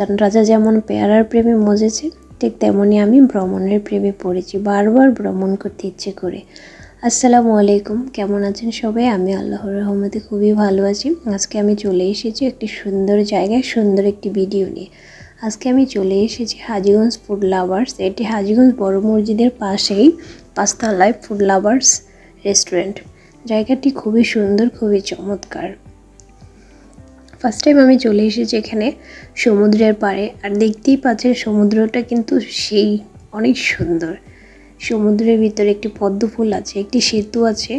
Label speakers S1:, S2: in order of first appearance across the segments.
S1: রাজা যেমন পেয়ারার প্রেমে মজেছে, ঠিক তেমনই আমি ভ্রমণের প্রেমে পড়েছি, বারবার ভ্রমণ করতে ইচ্ছে করে। আসসালামু আলাইকুম, কেমন আছেন সবাই? আমি আল্লাহর রহমতে খুবই ভালো আছি। আজকে আমি চলে এসেছি একটি সুন্দর জায়গায়, সুন্দর একটি ভিডিও নিয়ে। আজকে আমি চলে এসেছি হাজীগঞ্জ ফুড লাভার্স। এটি হাজীগঞ্জ বড় মসজিদের পাশেই পাঁচতলায় ফুড লাভার্স রেস্টুরেন্ট। জায়গাটি খুবই সুন্দর, খুবই চমৎকার। ফার্স্ট টাইম আমি চলে এসেছি এখানে সমুদ্রের পাড়ে, আর দেখতেই পাচ্ছেন সমুদ্রটা কিন্তু সেই অনেক সুন্দর। সমুদ্রের ভিতরে একটি পদ্ম ফুল আছে, একটি সেতু আছে,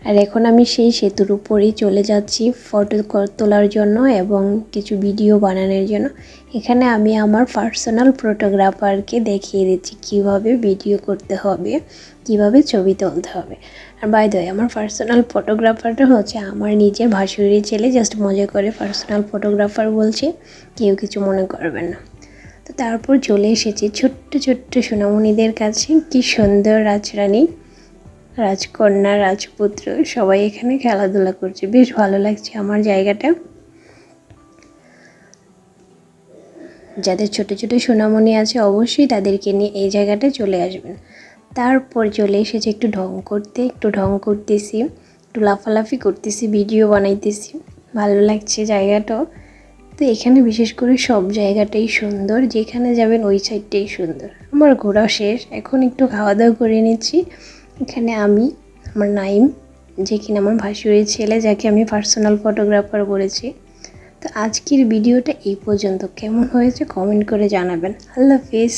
S1: আর এখন আমি সেই সেতুর উপরেই চলে যাচ্ছি ফটো তোলার জন্য এবং কিছু ভিডিও বানানোর জন্য। এখানে আমি আমার পার্সোনাল ফটোগ্রাফারকে দেখিয়ে দিচ্ছি কিভাবে ভিডিও করতে হবে, কিভাবে ছবি তুলতে হবে। আর বাই দ্য ওয়ে, আমার পার্সোনাল ফটোগ্রাফারটা হচ্ছে আমার নিজের ভাসুরের ছেলে। জাস্ট মজা করে পার্সোনাল ফটোগ্রাফার বলছি, কেউ কিছু মনে করবেন না। তো তারপর চলে এসেছি ছোট্ট ছোট্ট সোনামণিদের কাছে। কি সুন্দর রাজরানী, রাজকন্যা, রাজপুত্র সবাই এখানে খেলাধুলা করছে। বেশ ভালো লাগছে আমার জায়গাটা। যাদের ছোট ছোট সোনামণি আছে অবশ্যই তাদেরকে নিয়ে এই জায়গাটায় চলে আসবেন। তারপর চলে এসেছে একটু ঢং করতেছি, একটু লাফালাফি করতেছি, ভিডিও বানাইতেছি। ভালো লাগছে জায়গাটাও। তো এখানে বিশেষ করে সব জায়গাটাই সুন্দর, যেখানে যাবেন ওই সাইডটাই সুন্দর। আমার ঘোরা শেষ, এখন একটু খাওয়া দাওয়া করে নিচ্ছি। এখানে আমি, আমার নাইম, যে কিনা আমার ভাসুরের ছেলে, যাকে আমি পার্সোনাল ফটোগ্রাফার বলেছি। তো আজকের ভিডিওটা এই পর্যন্ত। কেমন হয়েছে কমেন্ট করে জানাবেন। আল্লাহ হাফেজ।